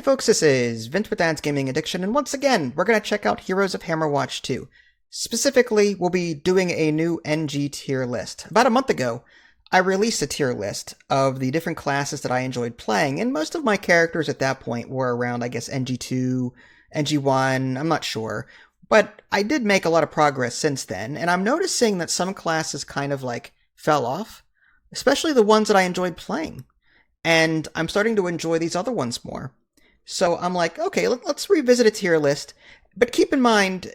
folks, this is Vince with Dad's Gaming Addiction, and once again, we're going to check out Heroes of Hammerwatch 2. Specifically, we'll be doing a new NG tier list. About a month ago, I released a tier list of the different classes that I enjoyed playing, and most of my characters at that point were around, I guess, NG2, NG1, I'm not sure. But I did make a lot of progress since then, and I'm noticing that some classes kind of fell off, especially the ones that I enjoyed playing. And I'm starting to enjoy these other ones more. So I'm like, okay, let's revisit a tier list. But keep in mind,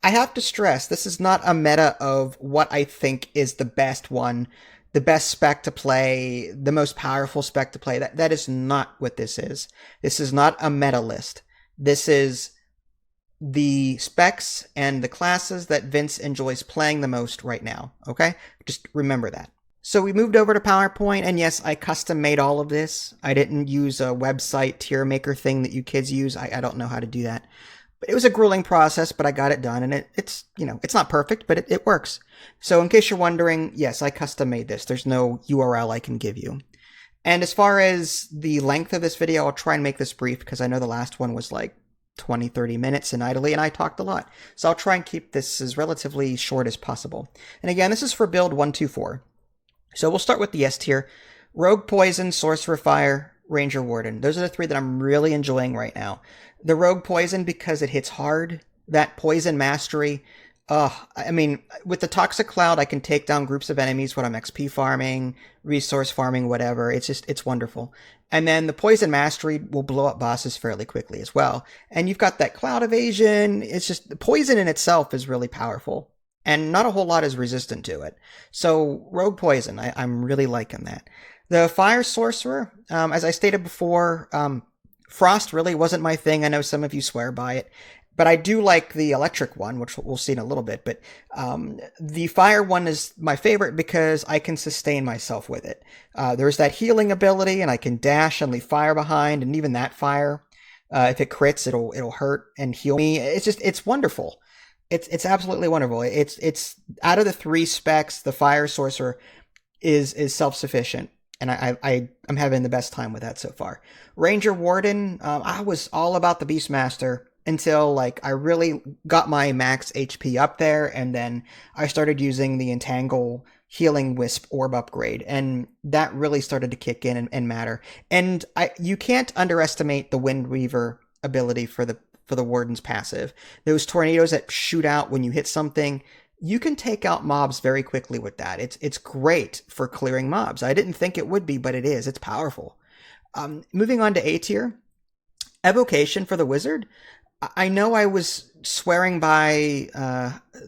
I have to stress, this is not a meta of what I think is the best one, the best spec to play, the most powerful spec to play. That is not what this is. This is not a meta list. This is the specs and the classes that Vince enjoys playing the most right now, okay? Just remember that. So we moved over to PowerPoint, and yes, I custom made all of this. I didn't use a website tier maker thing that you kids use. I don't know how to do that. But it was a grueling process, but I got it done, and it's not perfect, but it works. So in case you're wondering, yes, I custom made this. There's no URL I can give you. And as far as the length of this video, I'll try and make this brief because I know the last one was like 20, 30 minutes and idly, and I talked a lot. So I'll try and keep this as relatively short as possible. And again, this is for build 124. So we'll start with the S tier. Rogue, Poison, Sorcerer, Fire, Ranger, Warden. Those are the three that I'm really enjoying right now. The Rogue Poison because it hits hard. That Poison Mastery. I mean, with the Toxic Cloud, I can take down groups of enemies when I'm XP farming, resource farming, whatever. It's wonderful. And then the Poison Mastery will blow up bosses fairly quickly as well. And you've got that Cloud Evasion. It's just, the Poison in itself is really powerful. And not a whole lot is resistant to it. So, Rogue Poison, I'm really liking that. The Fire Sorcerer, as I stated before, Frost really wasn't my thing. I know some of you swear by it. But I do like the Electric one, which we'll see in a little bit. But the Fire one is my favorite because I can sustain myself with it. There's that healing ability, and I can dash and leave fire behind. And even that fire, if it crits, it'll hurt and heal me. It's wonderful. It's absolutely wonderful. It's out of the three specs, the Fire Sorcerer is self-sufficient, and I'm having the best time with that so far. Ranger Warden, I was all about the Beastmaster until I really got my max HP up there, and then I started using the Entangle Healing Wisp Orb upgrade, and that really started to kick in and matter. And you can't underestimate the Wind Weaver ability for the Warden's passive. Those tornadoes that shoot out when you hit something, you can take out mobs very quickly with that. It's great for clearing mobs. I didn't think it would be, but it is. It's powerful. Moving on to A tier, Evocation for the Wizard. I know I was swearing by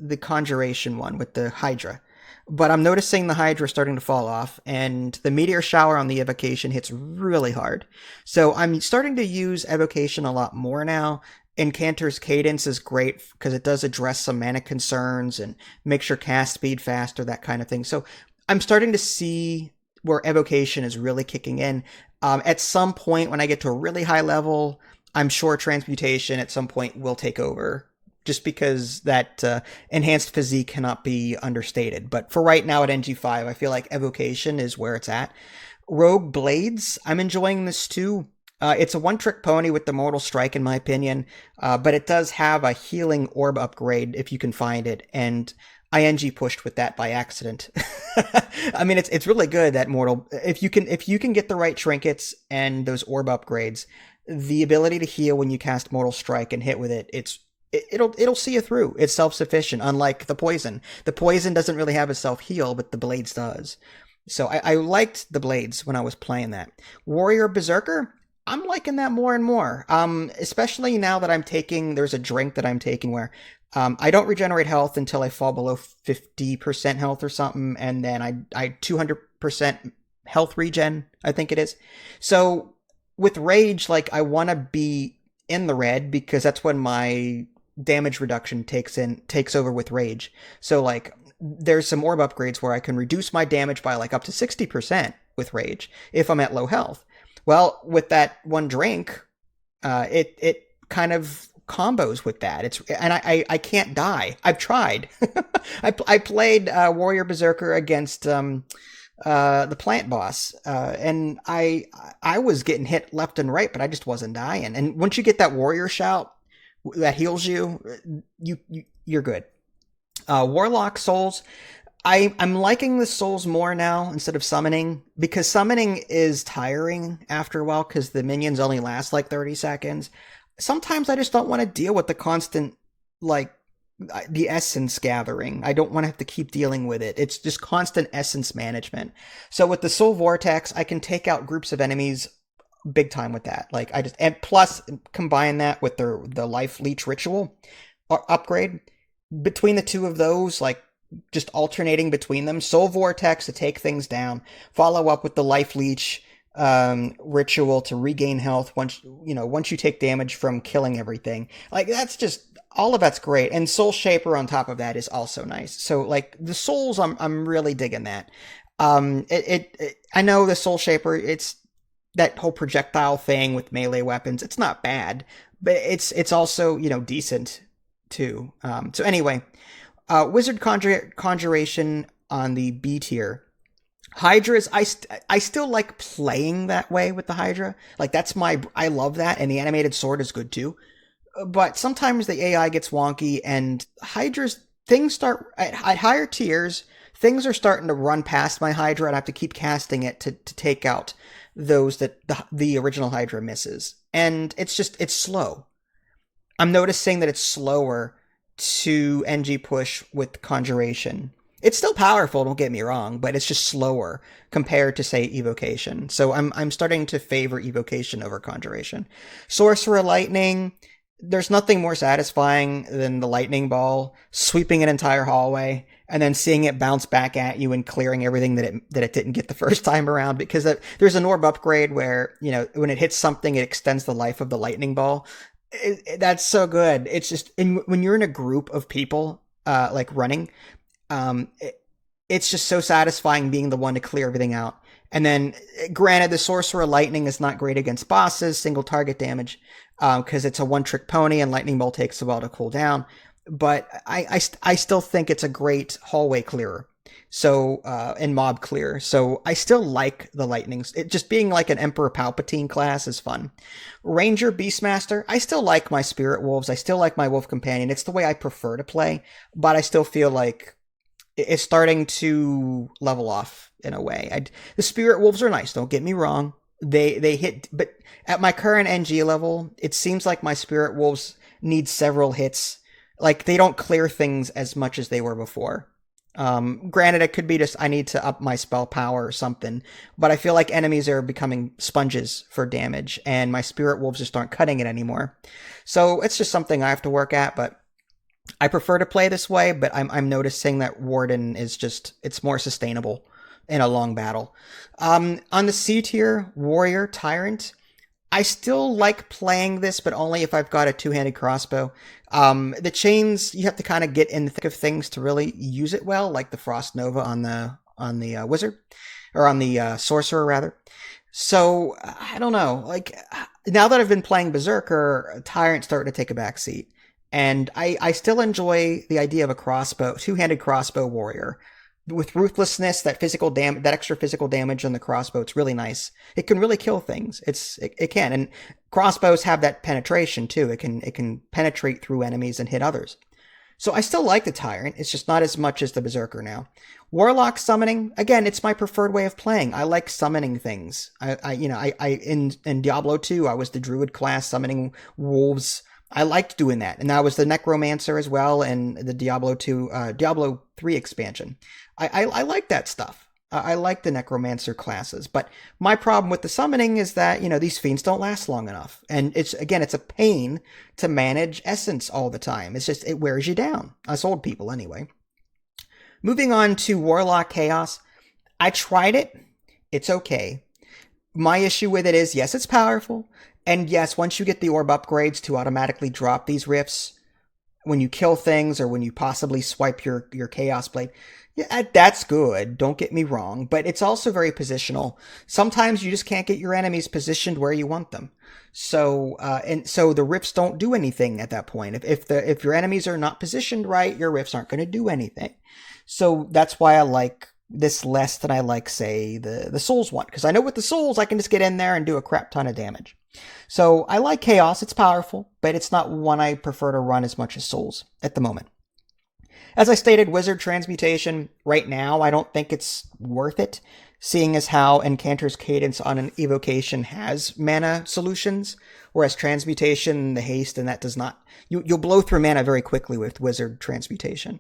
the Conjuration one with the Hydra, but I'm noticing the Hydra starting to fall off, and the Meteor Shower on the Evocation hits really hard. So I'm starting to use Evocation a lot more now. Incanter's Cadence is great because it does address some mana concerns and makes your cast speed faster, that kind of thing. So I'm starting to see where Evocation is really kicking in. At some point when I get to a really high level, I'm sure Transmutation at some point will take over, just because that enhanced physique cannot be understated. But for right now at NG5, I feel like Evocation is where it's at. Rogue Blades, I'm enjoying this too. It's a one-trick pony with the Mortal Strike, in my opinion, but it does have a healing orb upgrade if you can find it, and I NG pushed with that by accident. I mean, it's really good, that Mortal. If you can get the right trinkets and those orb upgrades, the ability to heal when you cast Mortal Strike and hit with it, it'll see you through. It's self-sufficient, unlike the Poison. The Poison doesn't really have a self-heal, but the Blades does. So I liked the Blades when I was playing that. Warrior Berserker, I'm liking that more and more. Especially now that there's a drink that I'm taking where I don't regenerate health until I fall below 50% health or something, and then I 200% health regen, I think it is. So with Rage, I want to be in the red because that's when my damage reduction takes over with Rage. So there's some orb upgrades where I can reduce my damage by up to 60% with Rage if I'm at low health. Well, with that one drink, it kind of combos with that. And I can't die. I've tried. I played Warrior Berserker against the plant boss, and I was getting hit left and right, but I just wasn't dying. And once you get that warrior shout that heals you, you're good. Warlock souls. I'm liking the souls more now instead of summoning, because summoning is tiring after a while because the minions only last like 30 seconds. Sometimes I just don't want to deal with the constant, like, the essence gathering. I don't want to have to keep dealing with it. It's just constant essence management. So with the soul vortex, I can take out groups of enemies big time with that. Like, I just, and plus combine that with the life leech ritual upgrade. Between the two of those, like, just alternating between them, soul vortex to take things down, follow up with the life leech ritual to regain health once you take damage from killing everything. Like, that's just, all of that's great. And soul shaper on top of that is also nice. So, like, the souls, I'm really digging that. I know the soul shaper, it's that whole projectile thing with melee weapons. It's not bad, but it's also, decent too. So anyway, Wizard Conjuration on the B tier. Hydras, I still like playing that way with the Hydra. Like, I love that, and the animated sword is good too. But sometimes the AI gets wonky, and Hydras, things start, at higher tiers, things are starting to run past my Hydra, and I have to keep casting it to take out those that the original Hydra misses. And it's slow. I'm noticing that it's slower to NG push with Conjuration. It's still powerful, don't get me wrong, but it's just slower compared to, say, Evocation. So I'm starting to favor Evocation over Conjuration. Sorcerer Lightning, there's nothing more satisfying than the lightning ball sweeping an entire hallway and then seeing it bounce back at you and clearing everything that it didn't get the first time around. Because there's an orb upgrade where, when it hits something, it extends the life of the lightning ball. That's so good. It's just, when you're in a group of people, like running, it's just so satisfying being the one to clear everything out. And then, granted, the Sorcerer Lightning is not great against bosses, single target damage, because it's a one-trick pony and Lightning Bolt takes a while to cool down. But I still think it's a great hallway clearer. So, and mob clear. So I still like the lightnings. It just being like an Emperor Palpatine class is fun. Ranger Beastmaster, I still like my Spirit Wolves. I still like my Wolf Companion. It's the way I prefer to play, but I still feel like it's starting to level off in a way. The Spirit Wolves are nice, don't get me wrong. They hit, but at my current NG level, it seems like my Spirit Wolves need several hits. Like, they don't clear things as much as they were before. Granted, it could be just I need to up my spell power or something, but I feel like enemies are becoming sponges for damage, and my Spirit Wolves just aren't cutting it anymore. So it's just something I have to work at, but I prefer to play this way, but I'm noticing that Warden is just, it's more sustainable in a long battle. On the C tier, Warrior Tyrant, I still like playing this, but only if I've got a two-handed crossbow. The chains, you have to kind of get in the thick of things to really use it well, like the Frost Nova on the wizard, or on the sorcerer rather. So I don't know. Like, now that I've been playing Berserker, Tyrant's starting to take a back seat, and I still enjoy the idea of a crossbow, two-handed crossbow warrior. With ruthlessness, that extra physical damage on the crossbow, it's really nice. It can really kill things. It can, and crossbows have that penetration too. It can penetrate through enemies and hit others. So I still like the Tyrant. It's just not as much as the Berserker now. Warlock summoning, again, it's my preferred way of playing. I like summoning things. In Diablo 2, I was the Druid class summoning wolves. I liked doing that, and I was the Necromancer as well in the Diablo 3 expansion. I like that stuff. I like the Necromancer classes, but my problem with the summoning is that, these fiends don't last long enough. And it's a pain to manage essence all the time. It's just, it wears you down. Us old people, anyway. Moving on to Warlock Chaos. I tried it. It's okay. My issue with it is, yes, it's powerful. And yes, once you get the orb upgrades to automatically drop these rifts, when you kill things or when you possibly swipe your Chaos Blade, yeah, that's good, don't get me wrong, but it's also very positional. Sometimes you just can't get your enemies positioned where you want them. So the rifts don't do anything at that point. If your enemies are not positioned right, your rifts aren't going to do anything. So that's why I like this less than I like, say, the Souls one. Because I know with the Souls, I can just get in there and do a crap ton of damage. So I like Chaos, it's powerful, but it's not one I prefer to run as much as Souls at the moment. As I stated, Wizard Transmutation, right now, I don't think it's worth it, seeing as how Incanter's Cadence on an Evocation has mana solutions, whereas Transmutation, the haste, and that does not... You'll blow through mana very quickly with Wizard Transmutation.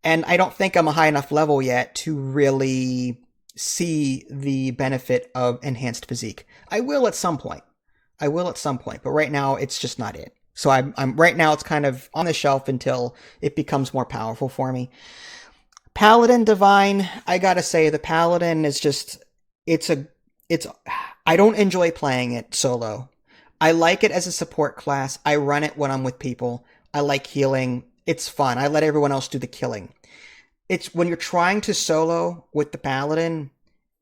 And I don't think I'm a high enough level yet to really see the benefit of Enhanced Physique. I will at some point, but right now, it's just not it. So I'm right now it's kind of on the shelf until it becomes more powerful for me. Paladin Divine, I gotta say the Paladin is just I don't enjoy playing it solo. I like it as a support class. I run it when I'm with people. I like healing. It's fun. I let everyone else do the killing. It's when you're trying to solo with the Paladin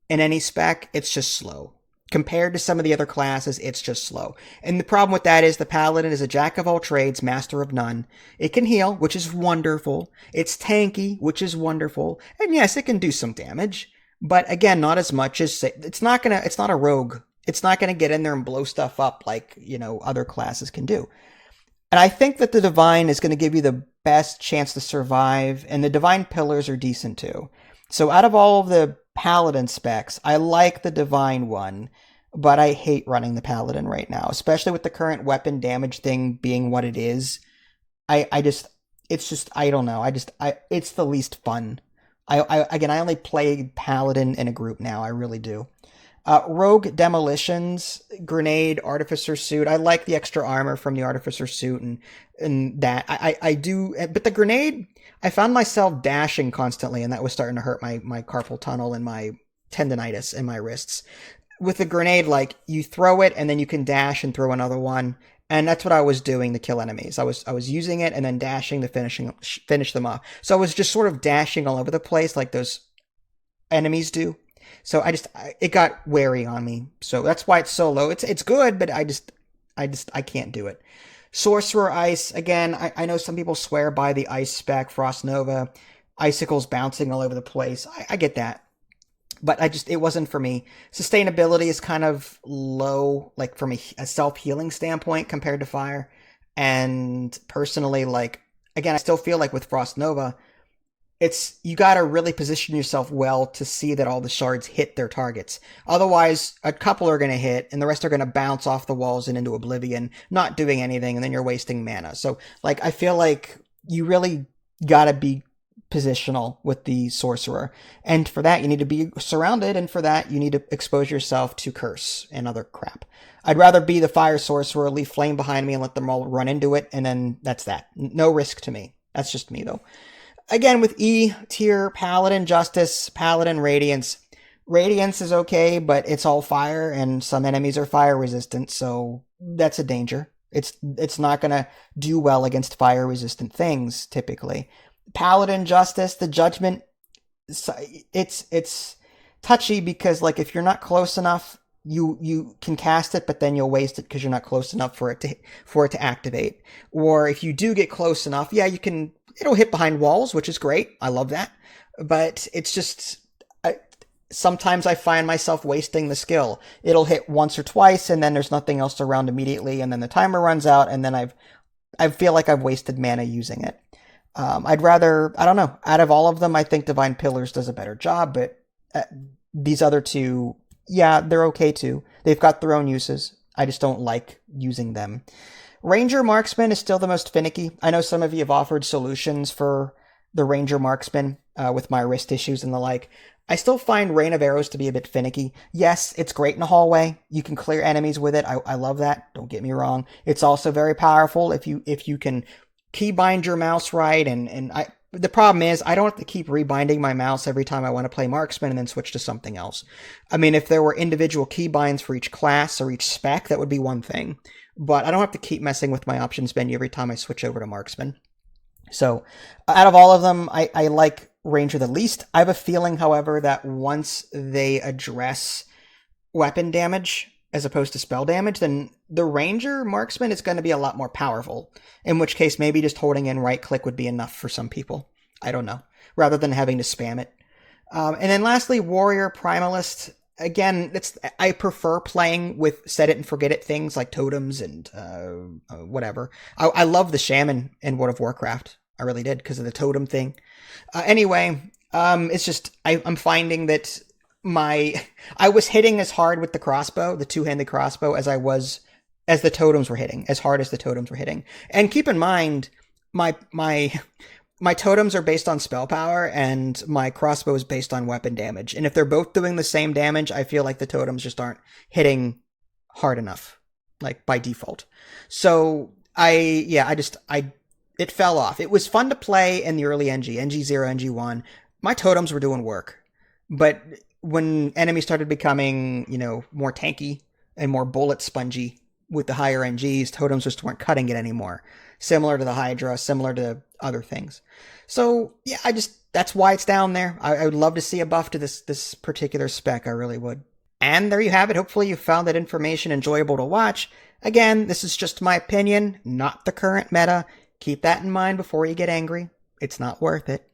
in any spec, it's just slow. Compared to some of the other classes, it's just slow. And the problem with that is the Paladin is a jack of all trades, master of none. It can heal, which is wonderful. It's tanky, which is wonderful. And yes, it can do some damage. But again, not as much as... It's not a rogue. It's not gonna get in there and blow stuff up like, other classes can do. And I think that the Divine is gonna give you the best chance to survive, and the Divine Pillars are decent too. So out of all of the Paladin specs, I like the Divine one, but I hate running the Paladin right now, especially with the current weapon damage thing being what it is. I don't know. It's the least fun. I only play Paladin in a group now. I really do. Rogue Demolitions, Grenade, Artificer Suit. I like the extra armor from the Artificer Suit and that. I do, but the Grenade, I found myself dashing constantly, and that was starting to hurt my carpal tunnel and my tendonitis in my wrists. With the Grenade, like, you throw it, and then you can dash and throw another one, and that's what I was doing to kill enemies. I was using it and then dashing to finish them off. So I was just sort of dashing all over the place like those enemies do. So it got wary on me. So that's why it's so low. It's good, but I can't do it. Sorcerer Ice, again, I know some people swear by the Ice spec, Frost Nova, icicles bouncing all over the place. I get that. But it wasn't for me. Sustainability is kind of low, like from a self-healing standpoint compared to fire. And personally, like, again, I still feel like with Frost Nova, you gotta really position yourself well to see that all the shards hit their targets. Otherwise, a couple are gonna hit, and the rest are gonna bounce off the walls and into oblivion, not doing anything, and then you're wasting mana. So, like, I feel like you really gotta be positional with the sorcerer, and for that you need to be surrounded, and for that you need to expose yourself to curse and other crap. I'd rather be the fire sorcerer, leave flame behind me and let them all run into it, and then that's that. No risk to me. That's just me though. Again, with E tier, Paladin Justice, Paladin Radiance. Radiance is okay, but it's all fire, and some enemies are fire resistant, so that's a danger. It's not gonna do well against fire resistant things typically. Paladin Justice, the Judgment, it's touchy because, like, if you're not close enough, you can cast it, but then you'll waste it because you're not close enough for it to activate. Or if you do get close enough, yeah, it'll hit behind walls, which is great. I love that. But it's just, sometimes I find myself wasting the skill. It'll hit once or twice, and then there's nothing else around immediately, and then the timer runs out, and then I feel like I've wasted mana using it. I'd rather, I don't know, out of all of them, I think Divine Pillars does a better job, but these other two, yeah, they're okay too. They've got their own uses. I just don't like using them. Ranger Marksman is still the most finicky. I know some of you have offered solutions for the Ranger Marksman with my wrist issues and the like. I still find Rain of Arrows to be a bit finicky. Yes, it's great in a hallway. You can clear enemies with it. I love that. Don't get me wrong. It's also very powerful if you can keybind your mouse right, and the problem is I don't have to keep rebinding my mouse every time I want to play Marksman and then switch to something else. I mean, if there were individual keybinds for each class or each spec, that would be one thing. But I don't have to keep messing with my options menu every time I switch over to Marksman. So, out of all of them, I like Ranger the least. I have a feeling, however, that once they address weapon damage as opposed to spell damage, then the Ranger Marksman is going to be a lot more powerful. In which case, maybe just holding in right click would be enough for some people. I don't know. Rather than having to spam it. And then lastly, Warrior Primalist. Again, I prefer playing with set it and forget it things like totems and whatever. I love the shaman in World of Warcraft. I really did because of the totem thing. Anyway, it's just I'm finding that I was hitting as hard with the crossbow, the two-handed crossbow, as the totems were hitting, as hard as the totems were hitting. And keep in mind, my totems are based on spell power, and my crossbow is based on weapon damage. And if they're both doing the same damage, I feel like the totems just aren't hitting hard enough, like by default. So it fell off. It was fun to play in the early NG0, NG1. My totems were doing work. But when enemies started becoming, more tanky and more bullet spongy with the higher NGs, totems just weren't cutting it anymore. Similar to the Hydra, similar to other things. So, yeah, that's why it's down there. I would love to see a buff to this particular spec. I really would. And there you have it. Hopefully you found that information enjoyable to watch. Again, this is just my opinion, not the current meta. Keep that in mind before you get angry. It's not worth it.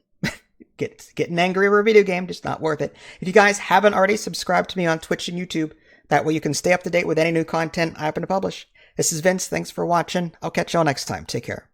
Getting angry over a video game, just not worth it. If you guys haven't already subscribed to me on Twitch and YouTube, that way you can stay up to date with any new content I happen to publish. This is Vince. Thanks for watching. I'll catch y'all next time. Take care.